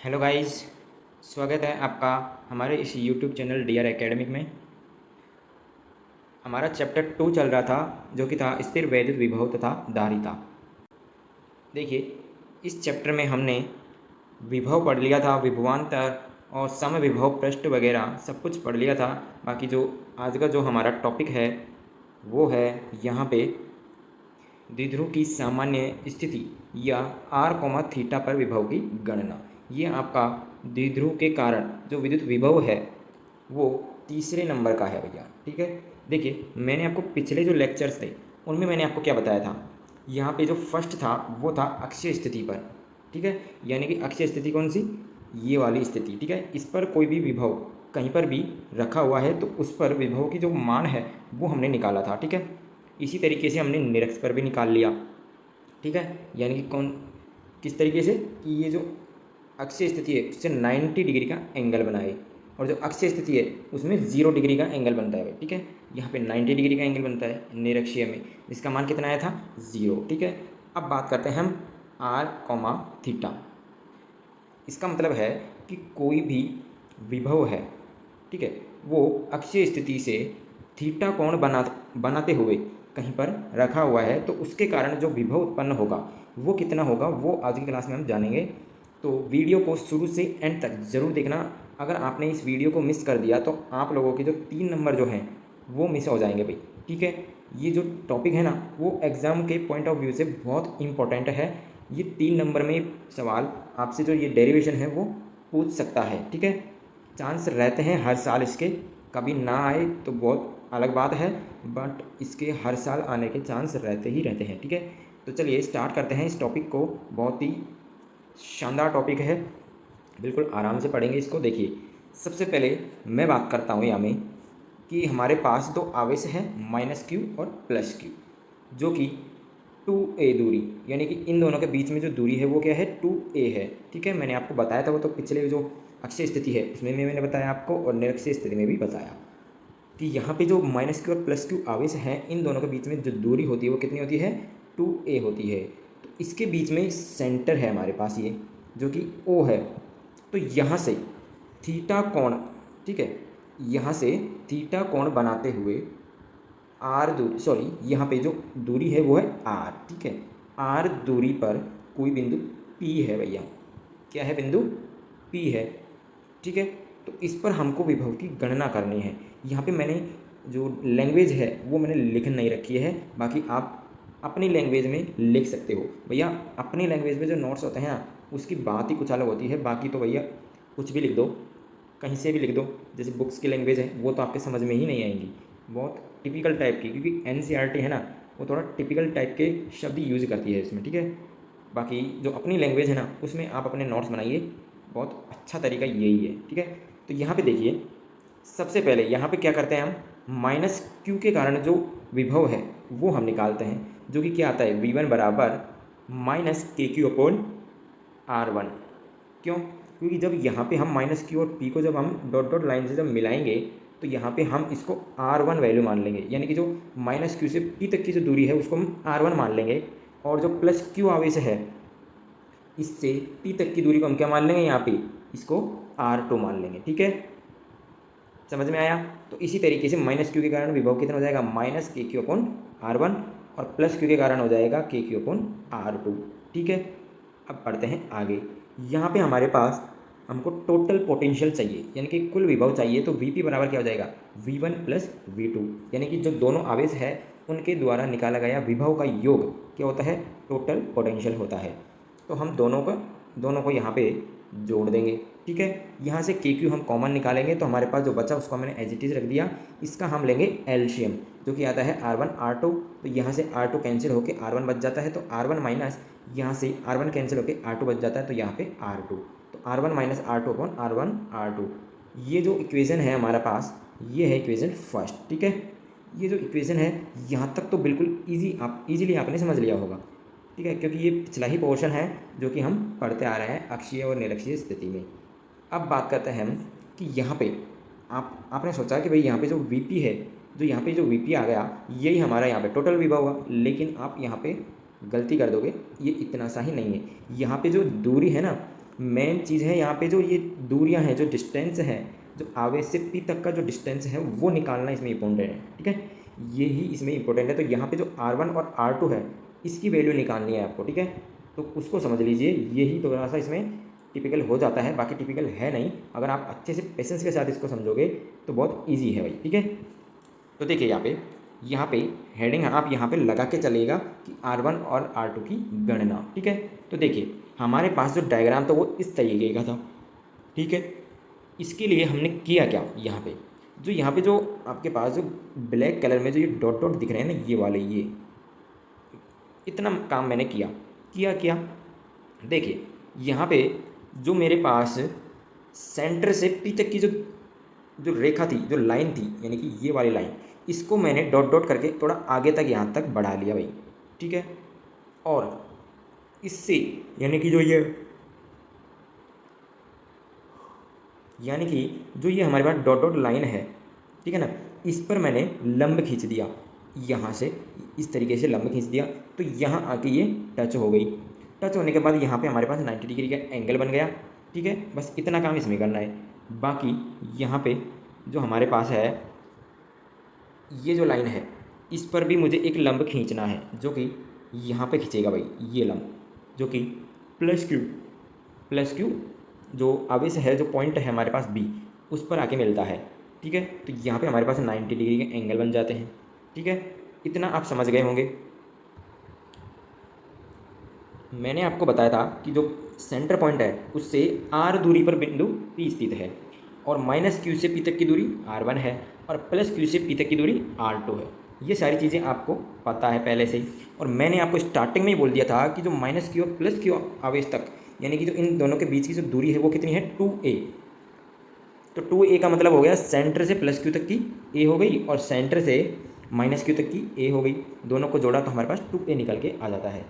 Hello guys, स्वागत है आपका हमारे इस YouTube channel D R academic में। हमारा चैप्टर 2 चल रहा था जो कि था स्थिर वैद्युत विभव तथा धारिता। देखिए, इस चैप्टर में हमने विभव पढ़ लिया था, विभवांतर और समविभव पृष्ठ वगैरह सब कुछ पढ़ लिया था। बाकी जो आज का जो हमारा टॉपिक है वो है यहाँ पे द्विध्रुव की सामान्य स्थिति या r, थीटा पर विभव की गणना। ये आपका द्विध्रुव के कारण जो विद्युत विभव है वो तीसरे नंबर का है भैया। ठीक है, देखिए मैंने आपको पिछले जो लेक्चर्स थे उनमें मैंने आपको क्या बताया था। यहाँ पे जो फर्स्ट था वो था अक्षीय स्थिति पर। ठीक है, यानी कि अक्षीय स्थिति कौन सी, ये वाली स्थिति। ठीक है, इस पर कोई भी विभव कहीं पर भी रखा हुआ है तो उस पर विभव की जो मान है वो हमने निकाला था। ठीक है, इसी तरीके से हमने निरक्ष पर भी निकाल लिया। ठीक है, यानी कि कौन किस तरीके से कि ये जो अक्षीय स्थिति है उससे 90 डिग्री का एंगल बनाए और जो अक्षीय स्थिति है उसमें 0 डिग्री का एंगल बनता है। ठीक है, यहाँ पे 90 डिग्री का एंगल बनता है निरक्षीय में, जिसका मान कितना आया था 0। ठीक है, अब बात करते हैं हम r, थीटा। इसका मतलब है कि कोई भी विभव है, ठीक है, वो अक्षीय स्थिति से थीटा कोण बनाते हुए कहीं पर रखा हुआ है तो उसके कारण जो विभव उत्पन्न होगा वो कितना होगा वो आज की क्लास में हम जानेंगे। तो वीडियो को शुरू से एंड तक ज़रूर देखना। अगर आपने इस वीडियो को मिस कर दिया तो आप लोगों के जो 3 नंबर जो हैं वो मिस हो जाएंगे भाई। ठीक है, ये जो टॉपिक है ना वो एग्ज़ाम के पॉइंट ऑफ व्यू से बहुत इंपॉर्टेंट है। ये 3 नंबर में सवाल आपसे जो ये डेरिवेशन है वो पूछ सकता है। ठीक है, चांस रहते हैं हर साल इसके, कभी ना आए तो बहुत अलग बात है, बट इसके हर साल आने के चांस रहते ही रहते हैं। ठीक है, तो चलिए स्टार्ट करते हैं इस टॉपिक को। बहुत ही शानदार टॉपिक है, बिल्कुल आराम से पढ़ेंगे इसको। देखिए, सबसे पहले मैं बात करता हूँ यहाँ में कि हमारे पास दो आवेश हैं -q और +q, जो कि 2a दूरी, यानी कि इन दोनों के बीच में जो दूरी है वो क्या है 2a है। ठीक है, मैंने आपको बताया था वो तो पिछले जो अक्षीय स्थिति है उसमें भी मैंने बताया आपको और निरक्षीय स्थिति में भी बताया कि यहाँ पे जो -q और +q आवेश हैं इन दोनों के बीच में जो दूरी होती है वो कितनी होती है 2a होती है। तो इसके बीच में सेंटर है हमारे पास ये जो कि O है। तो यहाँ से थीटा कोण, ठीक है, यहाँ से थीटा कोण बनाते हुए r दूरी, सॉरी यहाँ पे जो दूरी है वो है r। ठीक है, r दूरी पर कोई बिंदु P है भैया। क्या है, बिंदु P है। ठीक है, तो इस पर हमको विभव की गणना करनी है। यहाँ पे मैंने जो लैंग्वेज है वो मैंने लिख नहीं रखी है, बाकी आप अपनी लैंग्वेज में लिख सकते हो भैया। अपनी लैंग्वेज में जो नोट्स होते हैं ना उसकी बात ही कुछ अलग होती है। बाकी तो भैया कुछ भी लिख दो, कहीं से भी लिख दो, जैसे बुक्स की लैंग्वेज है वो तो आपके समझ में ही नहीं आएंगी, बहुत टिपिकल टाइप की, क्योंकि एनसीईआरटी है ना वो थोड़ा टिपिकल टाइप के शब्द यूज़ करती है इसमें। ठीक है, बाकी जो अपनी लैंग्वेज है ना उसमें आप अपने नोट्स बनाइए, बहुत अच्छा तरीका यही है। ठीक है, तो यहाँ पे देखिए सबसे पहले यहाँ पे क्या करते हैं हम -q के कारण जो विभव है वो हम निकालते हैं, जो कि क्या आता है v1 बराबर -kq/r1। क्यों, क्योंकि जब यहाँ पे हम -q और p को जब हम डॉट डॉट लाइन से जब मिलाएंगे तो यहाँ पे हम इसको r1 वैल्यू मान लेंगे, यानी कि जो -q से p तक की जो दूरी है उसको हम r1 मान लेंगे और जो +q आवेश है इससे p तक की दूरी को हम क्या मान लेंगे, यहाँ पे इसको r2 मान लेंगे। ठीक है, समझ में आया। तो इसी तरीके से -q के कारण विभव कितना हो जाएगा -kq/r1 और +q के कारण हो जाएगा kq/r2। ठीक है, अब पढ़ते हैं आगे। यहाँ पे हमारे पास हमको टोटल पोटेंशियल चाहिए, यानी कि कुल विभव चाहिए। तो Vp बराबर क्या हो जाएगा V1 + V2, यानी कि जो दोनों आवेश है उनके द्वारा निकाला गया विभव का योग क्या होता है, टोटल पोटेंशियल होता है। तो हम दोनों को यहाँ पे जोड़ देंगे। ठीक है, यहाँ से KQ हम कॉमन निकालेंगे तो हमारे पास जो बचा उसको मैंने एज इट इज़ रख दिया। इसका हम लेंगे एलसीएम जो कि आता है R1 R2। तो यहाँ से R2 कैंसिल होकर R1 बच जाता है, तो R1 माइनस यहाँ से R1 कैंसिल होकर R2 बच जाता है, तो यहाँ पे R2, तो R1 - R2/R1 R2। ये जो इक्वेशन है हमारा पास ये है इक्वेशन फर्स्ट। ठीक है, ये जो इक्वेशन है यहाँ तक तो बिल्कुल आप इजीली आपने समझ लिया होगा। ठीक है, क्योंकि ये पिछला ही पोर्शन है जो कि हम पढ़ते आ रहे हैं अक्षीय और निरक्षीय स्थिति में। अब बात करते हैं हम कि यहाँ पे आपने सोचा कि भाई यहाँ पे जो Vp है, जो यहाँ पे जो Vp आ गया यही हमारा यहाँ पे टोटल विभव हुआ, लेकिन आप यहाँ पे गलती कर दोगे, ये इतना सा ही नहीं है। यहाँ पे जो दूरी है ना मेन चीज़ है यहाँ पे जो ये दूरियाँ हैं, जो डिस्टेंस है, जो आवेश से पी तक का जो डिस्टेंस है वो निकालना इसमें इंपॉर्टेंट है। ठीक है, ये ही इसमें इंपॉर्टेंट है। तो यहाँ पे जो R1 और R2 है इसकी वैल्यू निकालनी है आपको। ठीक है, तो उसको समझ लीजिए, यही थोड़ा सा इसमें टिपिकल हो जाता है, बाकी टिपिकल है नहीं। अगर आप अच्छे से पेशेंस के साथ इसको समझोगे तो बहुत ईजी है भाई। ठीक है, तो देखिए यहाँ पे हेडिंग आप यहाँ पे लगा के चलेगा कि R1 और R2 की गणना। ठीक है, तो देखिए हमारे पास जो डायग्राम था वो इस तरीके का था। ठीक है, इसके लिए हमने किया क्या, यहाँ पे जो आपके पास जो ब्लैक कलर में जो ये डॉट डॉट दिख रहे हैं ना, ये वाले, ये इतना काम मैंने किया किया क्या। देखिए यहाँ पे जो मेरे पास सेंटर से पी तक की जो जो रेखा थी, जो लाइन थी, यानी कि ये वाली लाइन, इसको मैंने डॉट डॉट करके थोड़ा आगे तक यहाँ तक बढ़ा लिया भाई। ठीक है, और इससे यानी कि जो ये हमारे पास डॉट डॉट लाइन है, ठीक है ना, इस पर मैंने लंब खींच दिया, यहाँ से इस तरीके से लंब खींच दिया, तो यहाँ आके ये टच हो गई। टच होने के बाद यहाँ पे हमारे पास 90 डिग्री का एंगल बन गया। ठीक है, बस इतना काम इसमें करना है। बाकी यहाँ पे जो हमारे पास है ये जो लाइन है, इस पर भी मुझे एक लंब खींचना है, जो कि यहाँ पे खींचेगा भाई ये लंब, जो कि प्लस क्यू जो आवेश है, जो पॉइंट है हमारे पास बी, उस पर आके मिलता है। ठीक है, तो यहाँ पे हमारे पास 90 डिग्री के एंगल बन जाते हैं। ठीक है, इतना आप समझ गए होंगे। मैंने आपको बताया था कि जो सेंटर पॉइंट है उससे R दूरी पर बिंदु P स्थित है, और -Q से P तक की दूरी R1 है, और +Q से P तक की दूरी R2 है। ये सारी चीज़ें आपको पता है पहले से ही। और मैंने आपको स्टार्टिंग में ही बोल दिया था कि जो -Q और +Q आवेश तक, यानी कि जो इन दोनों के बीच की जो दूरी है वो कितनी है, 2a। तो 2a का मतलब हो गया सेंटर से +Q तक की a हो गई, और सेंटर से -Q तक की a हो गई। दोनों को जोड़ा तो हमारे पास 2a निकल के आ जाता है।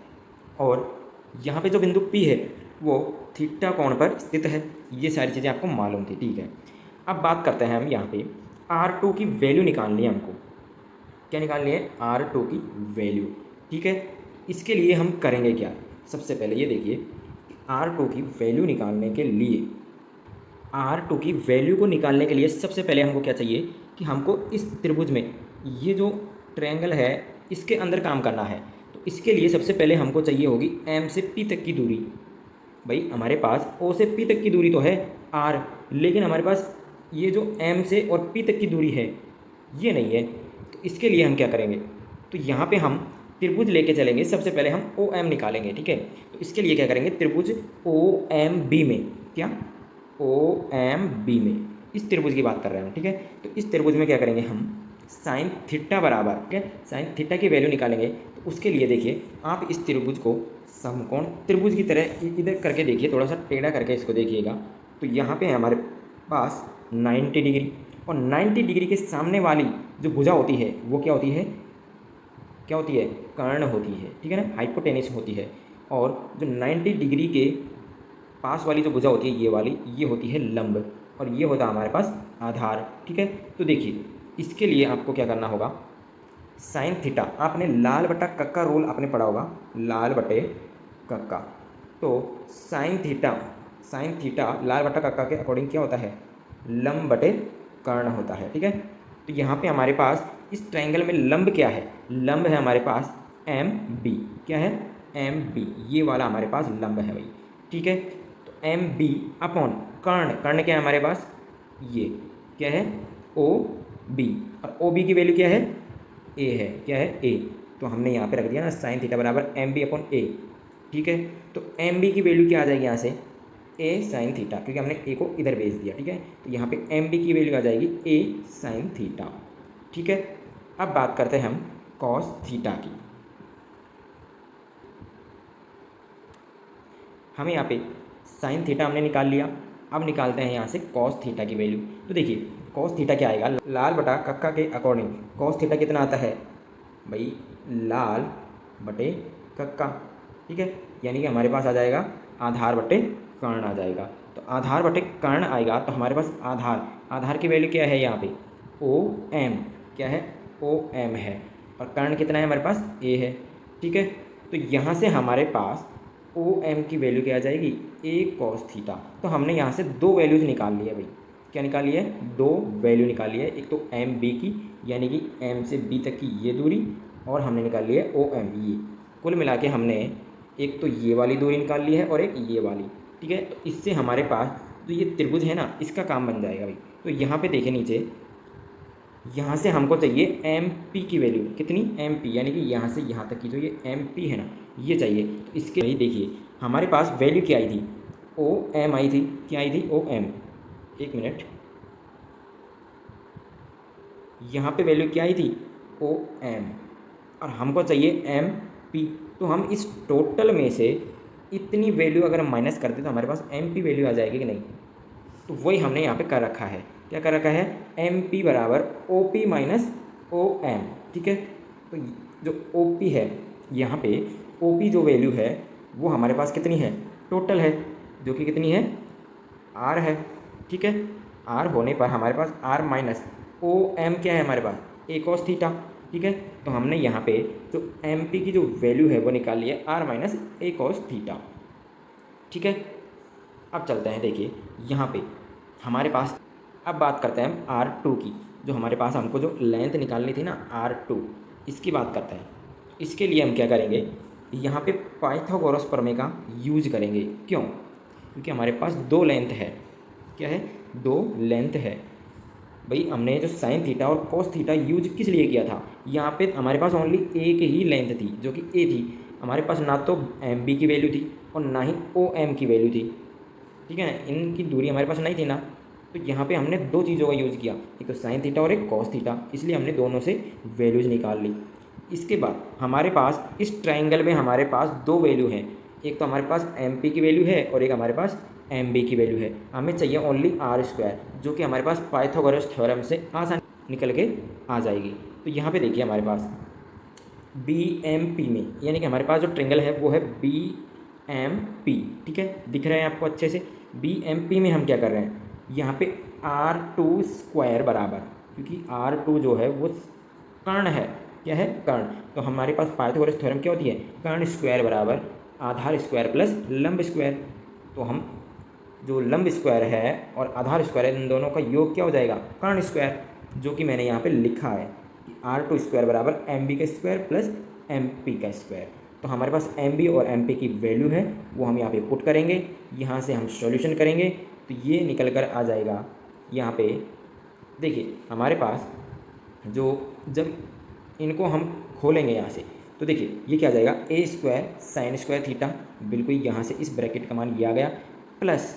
और यहाँ पे जो बिंदु P है वो थीटा कोण पर स्थित है। ये सारी चीज़ें आपको मालूम थी। ठीक है, अब बात करते हैं हम यहाँ पे R2 की वैल्यू निकालनी है हमको। क्या निकालनी है, R2 की वैल्यू। ठीक है, इसके लिए हम करेंगे क्या, सबसे पहले ये देखिए R2 की वैल्यू निकालने के लिए, R2 की वैल्यू को निकालने के लिए सबसे पहले हमको क्या चाहिए कि हमको इस त्रिभुज में, ये जो ट्रायंगल है इसके अंदर काम करना है। तो इसके लिए सबसे पहले हमको चाहिए होगी M से P तक की दूरी। भाई हमारे पास O से P तक की दूरी तो है R, लेकिन हमारे पास ये जो M से और P तक की दूरी है ये नहीं है। तो इसके लिए हम क्या करेंगे, तो यहाँ पे हम त्रिभुज लेके चलेंगे। सबसे पहले हम OM निकालेंगे। ठीक है, तो इसके लिए क्या करेंगे, त्रिभुज OMB में, क्या OMB में, इस त्रिभुज की बात कर रहे हैं हम। ठीक है, तो इस त्रिभुज में क्या करेंगे हम, साइन थीटा बराबर, ठीक है, साइन थीटा की वैल्यू निकालेंगे। तो उसके लिए देखिए आप इस त्रिभुज को समकोण त्रिभुज की तरह इधर करके देखिए, थोड़ा सा टेढ़ा करके इसको देखिएगा। तो यहाँ पे हमारे पास 90 डिग्री, और 90 डिग्री के सामने वाली जो भुजा होती है वो क्या होती है, कर्ण होती है। ठीक है ना, हाइपोटेनिस होती है। और जो 90 डिग्री के पास वाली जो भुजा होती है ये वाली, ये होती है लंब, और ये होता है हमारे पास आधार। ठीक है, तो देखिए इसके लिए आपको क्या करना होगा, साइन थीटा, आपने लाल बटा कक्का रूल आपने पढ़ा होगा, लाल बटे कक्का। तो साइन थीटा लाल बटा कक्का के अकॉर्डिंग क्या होता है, लंब बटे कर्ण होता है। ठीक है, तो यहाँ पे हमारे पास इस ट्रायंगल में लंब क्या है, लंब है हमारे पास MB। क्या है, MB, ये वाला हमारे पास लंब है भाई। ठीक है, तो MB अपॉन कर्ण क्या है हमारे पास, ये क्या है OB, और OB की वैल्यू क्या है, A है। क्या है, A। तो हमने यहाँ पे रख दिया ना साइन थीटा बराबर MB अपॉन A। ठीक है, तो MB की वैल्यू क्या आ जाएगी यहाँ से, A साइन थीटा, क्योंकि हमने A को इधर भेज दिया। ठीक है, तो यहाँ पे MB की वैल्यू आ जाएगी A साइन थीटा। ठीक है, अब बात करते हैं हम कॉस थीटा की। हमें यहाँ पे साइन थीटा हमने निकाल लिया, अब निकालते हैं यहाँ से कॉस थीटा की वैल्यू। तो देखिए कॉस थीटा क्या आएगा, लाल बटा कक्का के अकॉर्डिंग कॉस थीटा कितना आता है भाई, लाल बटे कक्का। ठीक है, यानी कि हमारे पास आ जाएगा आधार बटे कर्ण आ जाएगा। तो आधार बटे कर्ण आएगा, तो हमारे पास आधार की वैल्यू क्या है यहाँ पे, OM। क्या है, OM है, और कर्ण कितना है हमारे पास, A है। ठीक है, तो यहाँ से हमारे पास ओ एम की वैल्यू क्या आ जाएगी, ए कॉस थीटा। तो हमने यहाँ से दो वैल्यूज़ निकाल ली है भाई, क्या निकाली है, दो वैल्यू निकाली है। एक तो एम बी की, यानी कि एम से बी तक की ये दूरी, और हमने निकाल ली है ओ एम ये। कुल मिला के हमने एक तो ये वाली दूरी निकाल ली है और एक ये वाली, ठीक है। तो इससे हमारे पास जो ये त्रिभुज है ना, इसका काम बन जाएगा भाई। तो यहाँ पे देखें नीचे, यहाँ से हमको चाहिए एम पी की वैल्यू, कितनी, एम पी, यानी कि यहाँ से यहाँ तक की जो ये एम पी है ना, ये चाहिए। तो इसके लिए देखिए हमारे पास वैल्यू क्या आई थी, ओ एम आई थी, क्या आई थी, ओ एम। एक मिनट, यहाँ पे वैल्यू क्या आई थी, ओ एम, और हमको चाहिए एम पी। तो हम इस टोटल में से इतनी वैल्यू अगर हम माइनस करते तो हमारे पास एम पी वैल्यू आ जाएगी कि नहीं। तो वही हमने यहाँ पे कर रखा है, क्या कर रखा है, एम पी बराबर O P minus O M, ठीक है। तो जो ओ पी है, यहाँ पे ओ पी जो वैल्यू है वो हमारे पास कितनी है, टोटल है, जो कि कितनी है, आर है, ठीक है। आर होने पर हमारे पास आर माइनस ओ एम क्या है हमारे पास, ए कॉस थीटा, ठीक है। तो हमने यहाँ पे जो एम पी की जो वैल्यू है वो निकाल ली है, R minus A cos theta, ठीक है। अब चलते हैं, देखिए यहाँ पे हमारे पास, अब बात करते हैं हम आर टू की, जो हमारे पास हमको जो लेंथ निकालनी थी ना आर टू, इसकी बात करते हैं। इसके लिए हम क्या करेंगे, यहाँ पे पाइथागोरस प्रमेय का यूज करेंगे। क्यों, क्योंकि हमारे पास दो लेंथ है, क्या है, दो लेंथ है भाई। हमने जो साइन थीटा और कॉस थीटा यूज किस लिए किया था, यहाँ पे हमारे पास ओनली एक ही लेंथ थी जो कि ए थी। हमारे पास ना तो एम बी की वैल्यू थी और ना ही ओ एम की वैल्यू थी, ठीक है ना, इनकी दूरी हमारे पास नहीं थी ना। तो यहाँ पे हमने दो चीज़ों का यूज़ किया, एक तो साइन थीटा और एक कॉस थीटा, इसलिए हमने दोनों से वैल्यूज़ निकाल ली। इसके बाद हमारे पास इस ट्राइंगल में हमारे पास दो वैल्यू हैं, एक तो हमारे पास एम पी की वैल्यू है और एक हमारे पास एम बी की वैल्यू है। हमें चाहिए ओनली आर स्क्वायर, जो कि हमारे पास पाइथागोरस थ्योरम से आसान निकल के आ जाएगी। तो यहाँ पे देखिए हमारे पास बी एम पी में, यानी कि हमारे पास जो ट्रायंगल है वो है बी एम पी, ठीक है, दिख रहा है आपको अच्छे से। बी एम पी में हम क्या कर रहे हैं, यहाँ पे आर टू स्क्वायर बराबर, क्योंकि आर टू जो है वो कर्ण है, क्या है, कर्ण। तो हमारे पास पाइथागोरस थ्योरम क्या होती है, कर्ण स्क्वायर बराबर आधार स्क्वायर प्लस लंब स्क्वायर। तो हम जो लंब स्क्वायर है और आधार स्क्वायर है, इन दोनों का योग क्या हो जाएगा, कर्ण स्क्वायर, जो कि मैंने यहाँ पे लिखा है कि आर टू स्क्वायर बराबर एम बी का स्क्वायर प्लस एम पी का स्क्वायर। तो हमारे पास एम बी और एम पी की वैल्यू है, वो हम यहाँ पे पुट करेंगे, यहाँ से हम सॉल्यूशन करेंगे तो ये निकल कर आ जाएगा। यहाँ पे देखिए हमारे पास जो, जब इनको हम खोलेंगे यहाँ से, तो देखिए ये क्या आ जाएगा, ए स्क्वायर साइन स्क्वायर थीटा, बिल्कुल यहाँ से इस ब्रैकेट का मान ये आ गया, प्लस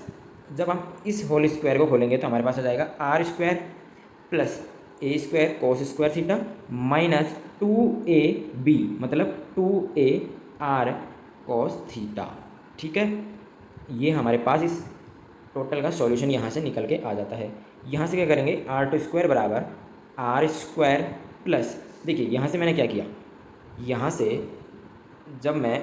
जब हम इस होल स्क्वायर को खोलेंगे तो हमारे पास आ जाएगा R square plus A square cos square theta minus two A B, मतलब two A R cos theta, ठीक है। ये हमारे पास इस टोटल का सॉल्यूशन यहाँ से निकल के आ जाता है। यहाँ से क्या करेंगे, आर टू स्क्वायर बराबर आर स्क्वायर प्लस, देखिए यहाँ से मैंने क्या किया, यहाँ से जब मैं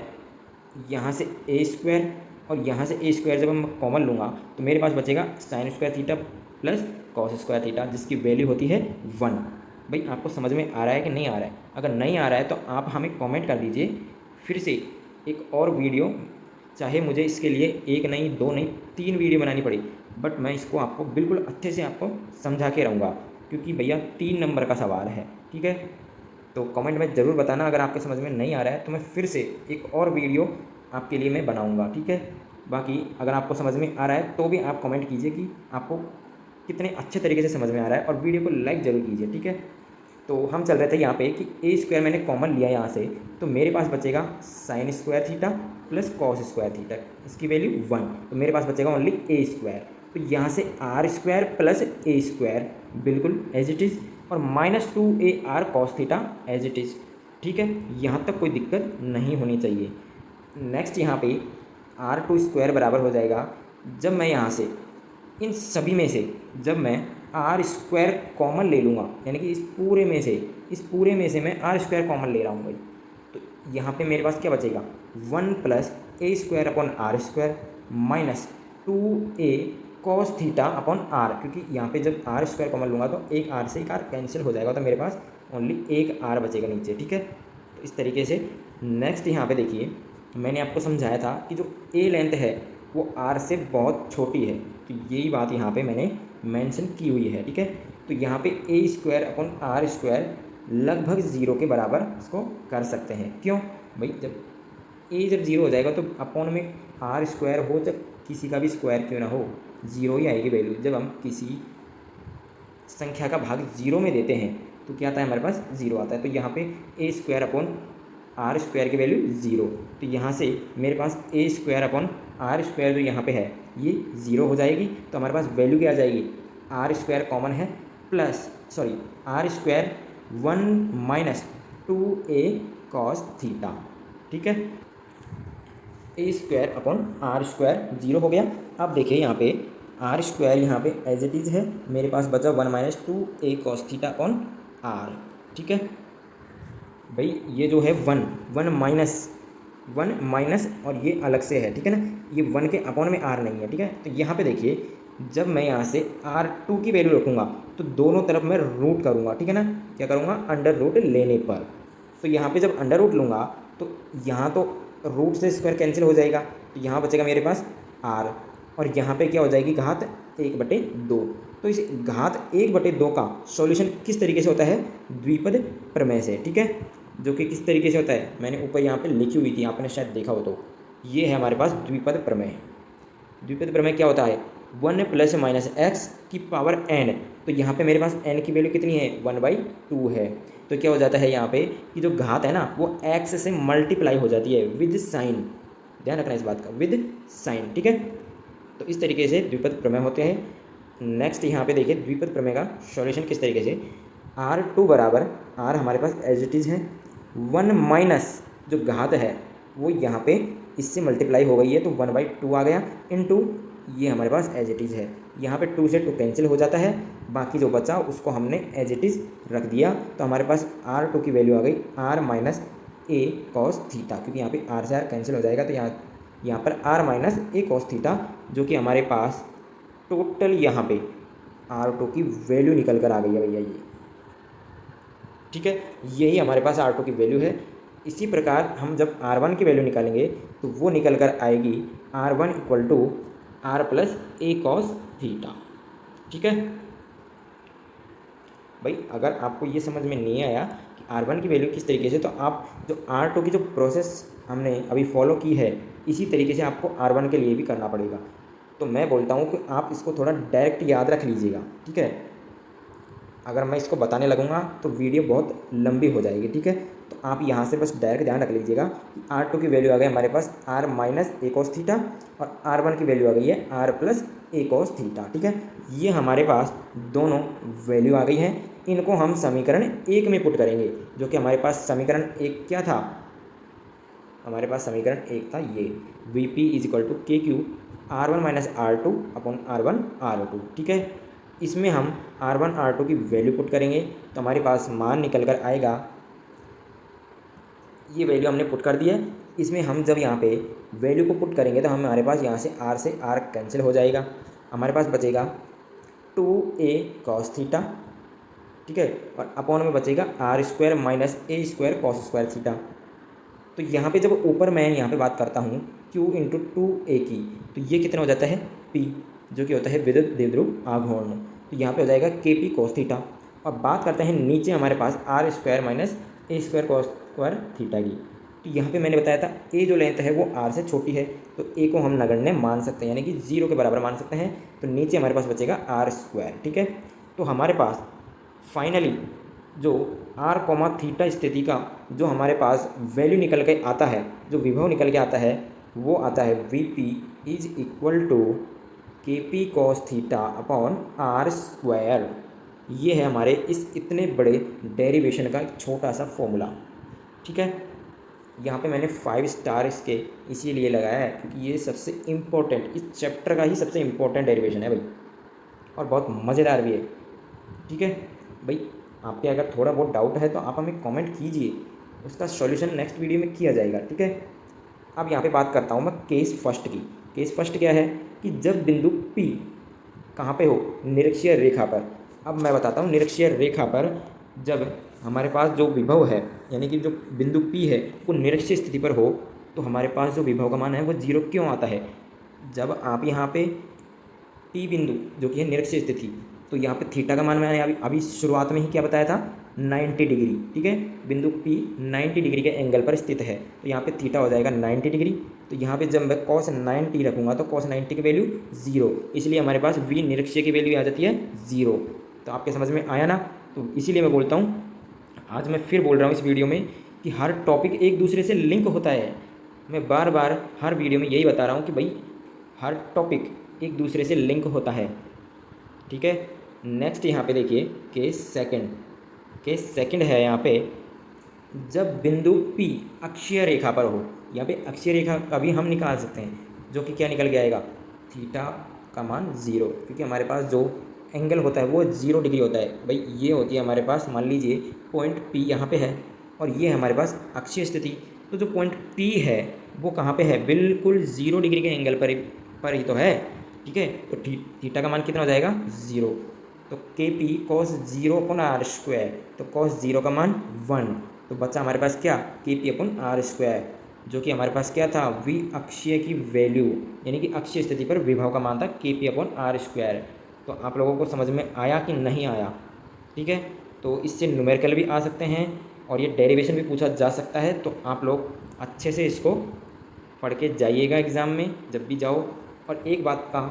यहाँ से ए स्क्वायर और यहाँ से ए स्क्वायर जब मैं कॉमन लूँगा तो मेरे पास बचेगा sine square theta plus cos square theta, जिसकी वैल्यू होती है 1। भाई आपको समझ में आ रहा है कि नहीं आ रहा है, अगर नहीं आ रहा है तो आप हमें कमेंट कर दीजिए, फिर से एक और वीडियो, चाहे मुझे इसके लिए एक नहीं, दो नहीं, 3 वीडियो बनानी पड़ी, बट मैं इसको आपको बिल्कुल अच्छे से आपको समझा के रहूँगा, क्योंकि भैया 3 नंबर का सवाल है, ठीक है। तो कमेंट में ज़रूर बताना अगर आपके समझ में नहीं आ रहा है, तो मैं फिर से एक और वीडियो आपके लिए मैं बनाऊंगा, ठीक है। बाकी अगर आपको समझ में आ रहा है तो भी आप कमेंट कीजिए कि आपको कितने अच्छे तरीके से समझ में आ रहा है, और वीडियो को लाइक ज़रूर कीजिए, ठीक है। तो हम चल रहे थे यहाँ पे कि ए स्क्वायर मैंने कॉमन लिया यहाँ से, तो मेरे पास बचेगा sine square theta plus cos square theta, इसकी वैल्यू 1, तो मेरे पास बचेगा ओनली ए स्क्वायर। तो यहाँ से R square plus A square बिल्कुल एज इट इज़, और minus two A R cos theta as it is, ठीक है। यहाँ तक कोई दिक्कत नहीं होनी चाहिए। नेक्स्ट यहाँ पे आर टू स्क्वायर बराबर हो जाएगा, जब मैं यहाँ से इन सभी में से जब मैं आर स्क्वायर कॉमन ले लूँगा, यानी कि इस पूरे में से मैं आर स्क्वायर कॉमन ले रहा हूँ भाई, तो यहाँ पे मेरे पास क्या बचेगा, 1 plus A square upon R square minus 2a cos theta upon R, क्योंकि यहाँ पे जब आर स्क्वायर कॉमन लूँगा तो एक आर से एक आर कैंसिल हो जाएगा, तो मेरे पास ओनली एक आर बचेगा नीचे, ठीक है। तो इस तरीके से नेक्स्ट यहाँ पे देखिए मैंने आपको समझाया था कि जो ए लेंथ है वो आर से बहुत छोटी है, तो यही बात यहाँ पे मैंने मेंशन की हुई है, ठीक है। तो यहाँ पे ए स्क्वायर अपॉन आर स्क्वायर लगभग ज़ीरो के बराबर इसको कर सकते हैं। क्यों भाई, जब ज़ीरो हो जाएगा तो अपॉन में आर स्क्वायर हो, जब किसी का भी स्क्वायर क्यों ना हो, ज़ीरो ही आएगी वैल्यू। जब हम किसी संख्या का भाग ज़ीरो में देते हैं तो क्या आता है, हमारे पास ज़ीरो आता है। तो यहाँ पे ए स्क्वायर अपॉन आर स्क्वायर की वैल्यू ज़ीरो, तो यहाँ से मेरे पास ए स्क्वायर अपॉन आर स्क्वायर जो यहाँ पे है ये ज़ीरो हो जाएगी। तो हमारे पास वैल्यू क्या आ जाएगी, आर स्क्वायर कॉमन है plus R square 1 minus 2a cos theta, ठीक है। A square upon R square zero हो गया। अब देखिए यहाँ पे आर स्क्वायर यहाँ पे एज इट इज़ है, मेरे पास बचा 1 minus 2a cos theta upon R, ठीक है भाई। ये जो है वन माइनस और ये अलग से है, ठीक है ना, ये 1 के अपॉन में आर नहीं है, ठीक है। तो यहाँ पे देखिए जब मैं यहाँ से R2 की वैल्यू रखूँगा तो दोनों तरफ मैं रूट करूँगा, ठीक है ना, क्या करूँगा, अंडर रूट लेने पर। तो यहाँ पे जब अंडर रूट लूँगा तो यहाँ तो रूट से स्क्वायर कैंसिल हो जाएगा, तो यहाँ बचेगा मेरे पास R, और यहाँ पे क्या हो जाएगी, घात 1/2। तो इस घात 1/2 का सॉल्यूशन किस तरीके से होता है, द्विपद प्रमेय से, ठीक है। जो कि किस तरीके से होता है, मैंने ऊपर यहाँ पे लिखी हुई थी, आपने शायद देखा हो। तो ये है हमारे पास द्विपद प्रमेय। द्विपद प्रमेय क्या होता है, 1 प्लस माइनस एक्स की पावर n। तो यहाँ पे मेरे पास n की वैल्यू कितनी है, 1/2 है। तो क्या हो जाता है यहाँ पे कि जो घात है ना वो x से मल्टीप्लाई हो जाती है विद साइन, ध्यान रखना इस बात का, विद साइन, ठीक है। तो इस तरीके से द्विपद प्रमेय होते हैं। नेक्स्ट यहाँ पे देखिए द्विपद प्रमेय का सॉल्यूशन किस तरीके से, R2 बराबर R हमारे पास एज इट इज़ है, 1 माइनस जो घात है वो यहाँ पे इससे मल्टीप्लाई हो गई है तो 1/2 आ गया, इनटू ये हमारे पास एज इट इज़ है। यहाँ पे 2 से 2 कैंसिल हो जाता है, बाकी जो बचा उसको हमने एज इट इज़ रख दिया। तो हमारे पास R2 की वैल्यू आ गई R minus A cos theta, क्योंकि यहाँ पे R से R कैंसिल हो जाएगा, तो यहाँ पर R minus A cos theta, जो कि हमारे पास टोटल यहाँ पे R2 की वैल्यू निकल कर आ गई है भैया ये, ठीक है। यही हमारे पास R2 की वैल्यू है। इसी प्रकार हम जब R1 की वैल्यू निकालेंगे तो वो निकल कर आएगी R1 equal to R plus A cos theta, ठीक है भाई। अगर आपको ये समझ में नहीं आया कि R1 की वैल्यू किस तरीके से, तो आप जो R2 की जो प्रोसेस हमने अभी फॉलो की है इसी तरीके से आपको R1 के लिए भी करना पड़ेगा। तो मैं बोलता हूँ कि आप इसको थोड़ा डायरेक्ट याद रख लीजिएगा, ठीक है। अगर मैं इसको बताने लगूंगा तो वीडियो बहुत लंबी हो जाएगी, ठीक है। तो आप यहाँ से बस डायरेक्ट ध्यान रख लीजिएगा कि R2 की वैल्यू आ गई हमारे पास R minus A cos theta, और R1 की वैल्यू आ गई है R plus A cos theta, ठीक है। ये हमारे पास दोनों वैल्यू आ गई हैं, इनको हम समीकरण 1 में पुट करेंगे, जो कि हमारे पास समीकरण 1 क्या था, हमारे पास समीकरण 1 था ये, V P is equal to K Q R1 minus R2 upon R1 R2, ठीक है। इसमें हम R1 R2 की वैल्यू पुट करेंगे तो हमारे पास मान निकल कर आएगा, ये वैल्यू हमने पुट कर दी है। इसमें हम जब यहाँ पे वैल्यू को पुट करेंगे तो हमारे पास यहाँ से R कैंसिल हो जाएगा, हमारे पास बचेगा 2a कॉस थीटा, ठीक है, और अपॉन में बचेगा R स्क्वायर माइनस ए स्क्वायर कॉस स्क्वायर थीटा। तो यहाँ पे जब ऊपर मैं यहाँ पे बात करता हूँ Q इंटू 2a की, तो ये कितना हो जाता है P, जो कि होता है विद्युत द्विध्रुव आघूर्ण। तो यहाँ पे हो जाएगा के पी कॉस थीटा। अब बात करते हैं नीचे हमारे पास R स्क्वायर माइनस ए स्क्वायर कॉस स्क्वायर थीटा की। तो यहाँ पे मैंने बताया था ए जो लेंथ है वो R से छोटी है, तो ए को हम नगण्य मान सकते हैं, यानी कि 0 के बराबर मान सकते हैं। तो नीचे हमारे पास बचेगा R स्क्वायर, ठीक है। तो हमारे पास फाइनली जो R कोमा थीटा स्थिति का जो हमारे पास वैल्यू निकल के आता है, जो विभव निकल के आता है, वो आता है V P is equal to K P cos theta upon R square. ये है हमारे इस इतने बड़े डेरिवेशन का एक छोटा सा फॉर्मूला, ठीक है। यहाँ पे मैंने 5 स्टार इसके इसीलिए लगाया है क्योंकि ये सबसे इम्पोर्टेंट, इस चैप्टर का ही सबसे इम्पोर्टेंट डेरिवेशन है भाई, और बहुत मज़ेदार भी है, ठीक है भाई। आपके अगर थोड़ा बहुत डाउट है तो आप हमें कमेंट कीजिए, उसका सॉल्यूशन नेक्स्ट वीडियो में किया जाएगा, ठीक है। अब यहाँ पे बात करता हूँ मैं केस फर्स्ट की। केस फर्स्ट क्या है कि जब बिंदु P कहाँ पे हो, निरक्षीय रेखा पर। अब मैं बताता हूँ निरक्षीय रेखा पर जब हमारे पास जो विभव है, यानी कि जो बिंदु P है वो निरक्षीय स्थिति पर हो, तो हमारे पास जो विभव का मान है वो 0 क्यों आता है? जब आप यहाँ पे P बिंदु जो कि है निरक्षीय स्थिति, तो यहाँ पे थीटा का मान मैंने अभी शुरुआत में ही क्या बताया था, 90 डिग्री। ठीक है, बिंदु P 90 डिग्री के एंगल पर स्थित है, तो यहाँ पे थीटा हो जाएगा 90 डिग्री। तो यहाँ पे जब मैं cos 90 रखूँगा तो cos 90 की वैल्यू 0, इसलिए हमारे पास V निरक्षीय की वैल्यू आ जाती है 0। तो आपके समझ में आया ना? तो इसीलिए मैं बोलता हूँ, आज मैं फिर बोल रहा हूँ इस वीडियो में कि हर टॉपिक एक दूसरे से लिंक होता है। मैं बार बार हर वीडियो में यही बता रहा हूँ कि भाई हर टॉपिक एक दूसरे से लिंक होता है। ठीक है, नेक्स्ट यहाँ पे देखिए केस सेकंड है यहाँ पे, जब बिंदु P अक्षीय रेखा पर हो। यहाँ पे अक्षीय रेखा का भी हम निकाल सकते हैं, जो कि क्या निकल के आएगा, थीटा का मान 0, क्योंकि हमारे पास जो एंगल होता है वो 0 डिग्री होता है। भाई ये होती है हमारे पास, मान लीजिए पॉइंट P यहाँ पे है और ये है हमारे पास अक्षीय स्थिति। तो जो पॉइंट P है वो कहाँ पे है, बिल्कुल 0 डिग्री के एंगल पर ही तो है। ठीक है, तो थीटा का मान कितना हो जाएगा, 0। तो K P cos 0 upon R square, तो कॉस 0 का मान 1, तो बचा हमारे पास क्या, के पी अपन आर स्क्वायर, जो कि हमारे पास क्या था, वी अक्षीय की वैल्यू, यानी कि अक्षीय स्थिति पर विभव का मान था के पी अपन आर स्क्वायर। तो आप लोगों को समझ में आया कि नहीं आया? ठीक है, तो इससे न्यूमेरिकल भी आ सकते हैं और ये डेरिवेशन भी पूछा जा सकता है। तो आप लोग अच्छे से इसको पढ़ के जाइएगा एग्ज़ाम में जब भी जाओ। और एक बात का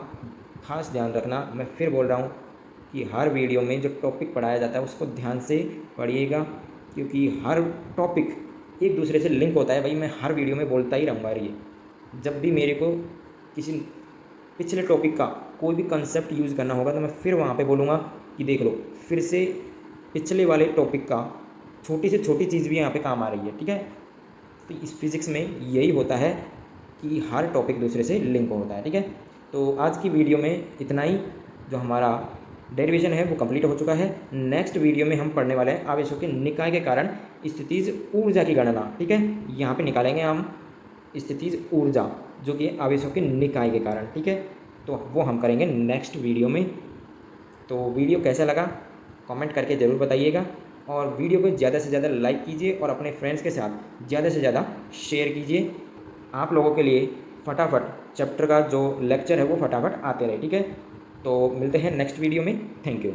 खास ध्यान रखना, मैं फिर बोल रहा हूँ कि हर वीडियो में जो टॉपिक पढ़ाया जाता है उसको ध्यान से पढ़िएगा, क्योंकि हर टॉपिक एक दूसरे से लिंक होता है। भाई मैं हर वीडियो में बोलता ही रहूँगा ये, जब भी मेरे को किसी पिछले टॉपिक का कोई भी कंसेप्ट यूज़ करना होगा तो मैं फिर वहाँ पे बोलूँगा कि देख लो, फिर से पिछले वाले टॉपिक का छोटी से छोटी चीज़ भी यहाँ पे काम आ रही है। ठीक है, तो इस फिज़िक्स में यही होता है कि हर टॉपिक दूसरे से लिंक होता है। ठीक है, तो आज की वीडियो में इतना ही। जो हमारा डेरिवेशन है वो कंप्लीट हो चुका है। नेक्स्ट वीडियो में हम पढ़ने वाले हैं आवेशों के निकाय के कारण स्थितिज ऊर्जा की गणना। ठीक है, यहाँ पे निकालेंगे हम स्थितिज ऊर्जा जो कि आवेशों के निकाय के कारण। ठीक है, तो वो हम करेंगे नेक्स्ट वीडियो में। तो वीडियो कैसा लगा कमेंट करके ज़रूर बताइएगा, और वीडियो को ज़्यादा से ज़्यादा लाइक कीजिए और अपने फ्रेंड्स के साथ ज़्यादा से ज़्यादा शेयर कीजिए। आप लोगों के लिए फटाफट चैप्टर का जो लेक्चर है वो फटाफट आते रहे। ठीक है, तो मिलते हैं नेक्स्ट वीडियो में। Thank you.